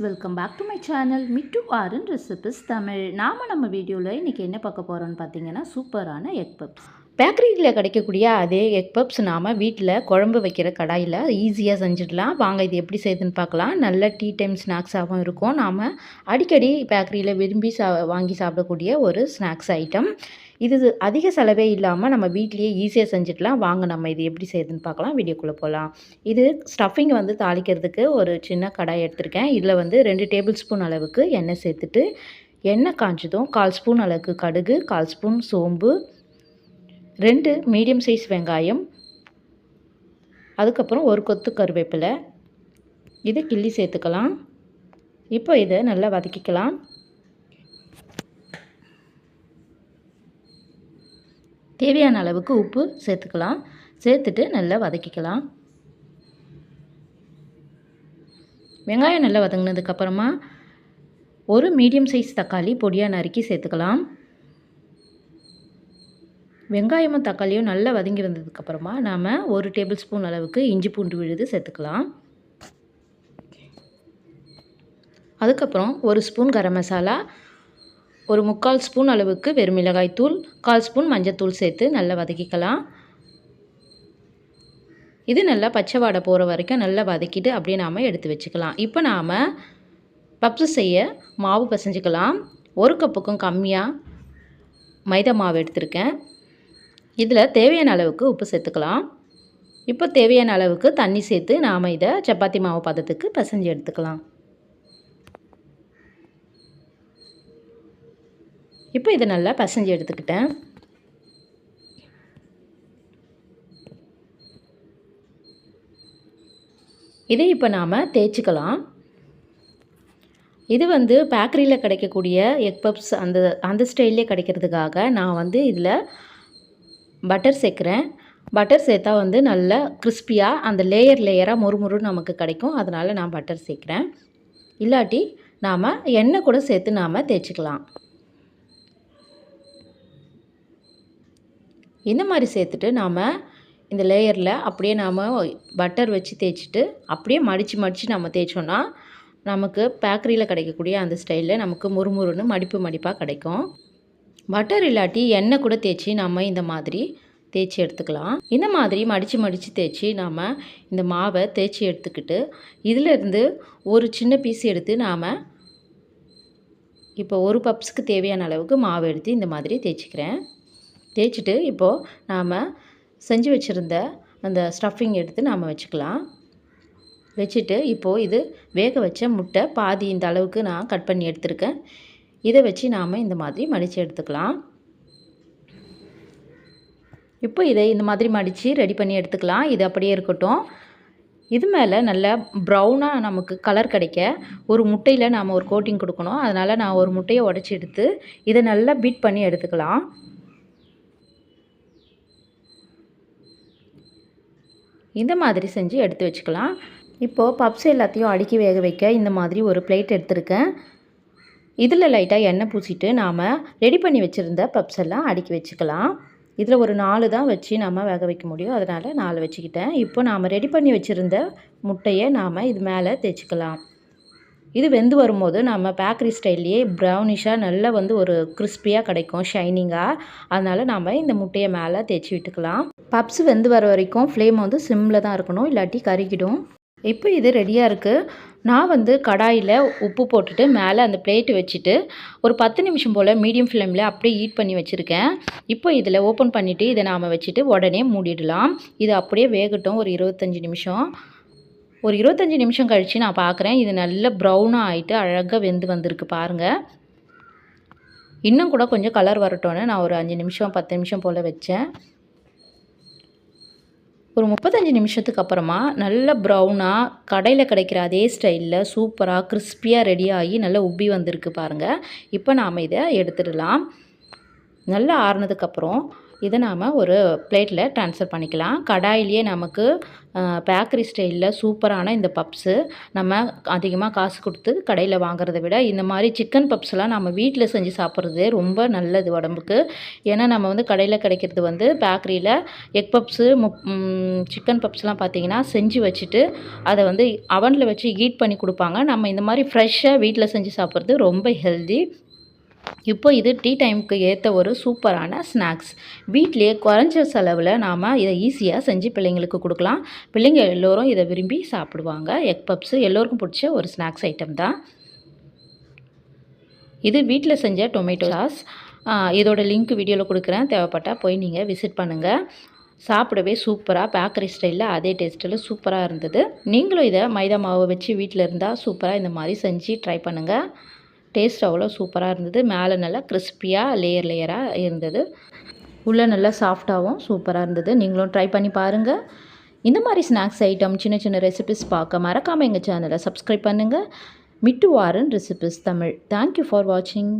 Welcome back to my channel Mittu RN recipes Tamil. நம்ம வீடியோவில் இன்றைக்கி என்ன பார்க்க போகிறோன்னு பார்த்தீங்கன்னா சூப்பரான எக் பப்ஸ். பேக்கரியில் கிடைக்கக்கூடிய அதே எக் பப்ஸ் நாம் வீட்டில் குழம்பு வைக்கிற கடாயில் ஈஸியாக செஞ்சிடலாம். வாங்க இது எப்படி செய்யுதுன்னு பார்க்கலாம். நல்ல டீ டைம் ஸ்நாக்ஸாகவும் இருக்கும். நாம் அடிக்கடி பேக்கரியில் விரும்பி வாங்கி சாப்பிடக்கூடிய ஒரு ஸ்நாக்ஸ் ஐட்டம். இது அதிக செலவே இல்லாமல் நம்ம வீட்லேயே ஈஸியாக செஞ்சிடலாம். வாங்க நம்ம இது எப்படி செய்யுதுன்னு பார்க்கலாம். வீடியோக்குள்ளே போகலாம். இது ஸ்டஃபிங் தாளிக்கிறதுக்கு ஒரு சின்ன கடாய் எடுத்திருக்கேன். இதில் 2 டேபிள் ஸ்பூன் அளவுக்கு எண்ணெய் சேர்த்துட்டு, எண்ணெய் காய்ச்சதும் 1/4 ஸ்பூன் அளவுக்கு கடுகு, 1/4 ஸ்பூன் சோம்பு, 2 மீடியம் சைஸ் வெங்காயம், அதுக்கப்புறம் ஒரு கொத்து கருவேப்பிலை, இதை கிள்ளி சேர்த்துக்கலாம். இப்போ இதை நல்லா வதக்கிக்கலாம். தேவையான அளவுக்கு உப்பு சேர்த்துக்கலாம். சேர்த்துட்டு நல்லா வதக்கிக்கலாம். வெங்காயம் நல்லா வதங்கினதுக்கப்புறமா ஒரு மீடியம் சைஸ் தக்காளி பொடியாக நறுக்கி சேர்த்துக்கலாம். வெங்காயமும் தக்காளியும் நல்லா வதங்கி வந்ததுக்கப்புறமா நாம் 1 டேபிள் ஸ்பூன் அளவுக்கு இஞ்சி பூண்டு விழுது சேர்த்துக்கலாம். அதுக்கப்புறம் 1 ஸ்பூன் கரம் மசாலா, ஒரு 3/4 ஸ்பூன் அளவுக்கு வெறும் மிளகாய் தூள், 1/4 ஸ்பூன் மஞ்சத்தூள் சேர்த்து நல்லா வதக்கிக்கலாம். இது நல்லா பச்சை வாடை போகிற வரைக்கும் நல்லா வதக்கிட்டு அப்படியே நாம் எடுத்து வச்சுக்கலாம். இப்போ நாம் பப்ஸ் செய்ய மாவு பிசைஞ்சிக்கலாம். 1 கப்புக்கும் கம்மியாக மைதா மாவு எடுத்திருக்கேன். இதில் தேவையான அளவுக்கு உப்பு சேர்த்துக்கலாம். இப்போ தேவையான அளவுக்கு தண்ணி சேர்த்து நாம் இதை சப்பாத்தி மாவு பதத்துக்கு பிசைஞ்சு எடுத்துக்கலாம். இப்போ இதை நல்லா பிசைஞ்சு எடுத்துக்கிட்டேன். இதை இப்போ நாம் தேய்ச்சிக்கலாம். இது பேக்கரியில் கிடைக்கக்கூடிய எக் பப்ஸ் அந்த ஸ்டைல்லே கிடைக்கிறதுக்காக நான் இதில் பட்டர் சேர்க்குறேன். பட்டர் சேர்த்தா நல்லா கிறிஸ்பியாக அந்த லேயராக மொறுமொறுன்னு நமக்கு கிடைக்கும். அதனால் நான் பட்டர் சேர்க்குறேன். இல்லாட்டி நாம் எண்ணெய் கூட சேர்த்து நாம் தேய்ச்சிக்கலாம். இந்த மாதிரி சேர்த்துட்டு நாம் இந்த லேயரில் அப்படியே நாம் பட்டர் வச்சு தேய்ச்சிட்டு அப்படியே மடித்து நம்ம தேய்ச்சோன்னா நமக்கு பேக்கரியில் கிடைக்கக்கூடிய அந்த ஸ்டைலில் நமக்கு முறுமுறுன்னு மடிப்பாக கிடைக்கும். பட்டர் இல்லாட்டி எண்ணெய் கூட தேய்ச்சி நம்ம இந்த மாதிரி தேய்ச்சி எடுத்துக்கலாம். இந்த மாதிரி மடித்து தேய்ச்சி நாம் இந்த மாவை தேய்ச்சி எடுத்துக்கிட்டு இதிலேருந்து ஒரு சின்ன பீஸ் எடுத்து நாம் இப்போ ஒரு பப்ஸுக்கு தேவையான அளவுக்கு மாவு எடுத்து இந்த மாதிரி தேய்ச்சிக்கிறேன். தேய்ச்சிட்டு இப்போது நாம் செஞ்சு வச்சுருந்த அந்த ஸ்டஃபிங் எடுத்து நாம் வச்சுக்கலாம். வச்சுட்டு இப்போது இது வேக வச்ச முட்டை பாதி இந்த அளவுக்கு நான் கட் பண்ணி எடுத்துருக்கேன். இதை வச்சு நாம் இந்த மாதிரி மடித்து எடுத்துக்கலாம். இப்போ இதை இந்த மாதிரி மடித்து ரெடி பண்ணி எடுத்துக்கலாம். இது அப்படியே இருக்கட்டும். இது மேலே நல்லா ப்ரௌனாக நமக்கு கலர் கிடைக்க ஒரு முட்டையில் நாம் ஒரு கோட்டிங் கொடுக்கணும். அதனால் நான் ஒரு முட்டையை உடச்சி எடுத்து இதை நல்லா பீட் பண்ணி எடுத்துக்கலாம். இந்த மாதிரி செஞ்சு எடுத்து வச்சுக்கலாம். இப்போது பப்ஸ் எல்லாத்தையும் அடுக்கி வேக வைக்க இந்த மாதிரி ஒரு பிளேட் எடுத்துருக்கேன். இதில் லைட்டாக எண்ணெய் பூசிட்டு நாம் ரெடி பண்ணி வச்சுருந்த பப்ஸ் எல்லாம் அடுக்கி வச்சுக்கலாம். இதில் ஒரு 4 தான் வச்சு நாம் வேக வைக்க முடியும். அதனால் 4 வச்சுக்கிட்டேன். இப்போ நாம் ரெடி பண்ணி வச்சுருந்த முட்டையை நாம் இது மேலே தேய்ச்சிக்கலாம். இது வெந்து வரும்போது நம்ம பேக்கரி ஸ்டைல்லையே ப்ரௌனிஷாக நல்லா ஒரு கிறிஸ்பியாக கிடைக்கும், ஷைனிங்காக. அதனால் நாம் இந்த முட்டையை மேலே தேய்ச்சி விட்டுக்கலாம். பப்ஸ் வெந்து வர வரைக்கும் ஃப்ளேம் சிம்மில் தான் இருக்கணும், இல்லாட்டி கருகிடும். இப்போ இது ரெடியாக இருக்குது. நான் கடாயில் உப்பு போட்டுட்டு மேலே அந்த பிளேட்டு வச்சுட்டு ஒரு 10 நிமிஷம் போல் மீடியம் ஃப்ளேமில் அப்படியே ஹீட் பண்ணி வச்சுருக்கேன். இப்போ இதில் ஓப்பன் பண்ணிவிட்டு இதை நாம் வச்சுட்டு உடனே மூடிடலாம். இது அப்படியே வேகட்டும் ஒரு 25 நிமிஷம். ஒரு 25 நிமிஷம் கழித்து நான் பார்க்குறேன். இது நல்ல ப்ரௌனாக ஆகிட்டு அழகாக வெந்து வந்திருக்கு பாருங்கள். இன்னும் கூட கொஞ்சம் கலர் வரட்டோன்னு நான் ஒரு 5 நிமிஷம் 10 நிமிஷம் போல் வச்சேன். ஒரு 35 நிமிஷத்துக்கு அப்புறமா நல்ல ப்ரௌனாக கடையில் கிடைக்கிற அதே ஸ்டைலில் சூப்பராக கிறிஸ்பியாக ரெடியாகி நல்லா உப்பி வந்திருக்கு பாருங்கள். இப்போ நாம் இதை எடுத்துடலாம். நல்லா ஆறுனதுக்கப்புறம் இதை நாம் ஒரு பிளேட்டில் ட்ரான்ஸ்ஃபர் பண்ணிக்கலாம். கடாயிலேயே நமக்கு பேக்கரி ஸ்டைலில் சூப்பரான இந்த பப்ஸு நம்ம அதிகமாக காசு கொடுத்து கடையில் வாங்குறதை விட இந்த மாதிரி சிக்கன் பப்ஸ்லாம் நம்ம வீட்டில் செஞ்சு சாப்பிட்றது ரொம்ப நல்லது உடம்புக்கு. ஏன்னா நம்ம வந்து கடையில் கிடைக்கிறது வந்து பேக்கரியில் எக் பப்ஸு சிக்கன் பப்ஸ்லாம் பார்த்திங்கன்னா செஞ்சு வச்சுட்டு அதை வந்து அவனில் வச்சு ஹீட் பண்ணி கொடுப்பாங்க. நம்ம இந்த மாதிரி ஃப்ரெஷ்ஷாக வீட்டில் செஞ்சு சாப்பிட்றது ரொம்ப ஹெல்தி. இப்போ இது டீ டைமுக்கு ஏற்ற ஒரு சூப்பரான ஸ்நாக்ஸ். வீட்டிலேயே குறைஞ்ச செலவில் நாம் இதை ஈஸியாக செஞ்சு பிள்ளைங்களுக்கு கொடுக்கலாம். பிள்ளைங்க எல்லோரும் இதை விரும்பி சாப்பிடுவாங்க. எக் பப்ஸு எல்லோருக்கும் பிடிச்ச ஒரு ஸ்நாக்ஸ் ஐட்டம் தான். இது வீட்டில் செஞ்ச டொமேட்டோ சாஸ். இதோட லிங்க் வீடியோவில் கொடுக்குறேன், தேவைப்பட்டால் போய் நீங்கள் விசிட் பண்ணுங்கள். சாப்பிடவே சூப்பராக பேக்கரி ஸ்டைலில் அதே டேஸ்ட்டில் சூப்பராக இருந்தது. நீங்களும் இதை மைதா மாவை வச்சு வீட்டில் இருந்தால் சூப்பராக இந்த மாதிரி செஞ்சு ட்ரை பண்ணுங்கள். டேஸ்ட் அவ்வளோ சூப்பராக இருந்தது. மேலே நல்லா கிறிஸ்பியாக லேயராக இருந்தது. உள்ளே நல்லா சாஃப்டாகவும் சூப்பராக இருந்தது. நீங்களும் ட்ரை பண்ணி பாருங்கள். இந்த மாதிரி ஸ்நாக்ஸ் ஐட்டம் சின்ன சின்ன ரெசிபிஸ் பார்க்க மறக்காமல் எங்கள் சேனலை சப்ஸ்கிரைப் பண்ணுங்கள். Mittu Warren recipes Tamil. Thank you for வாட்சிங்.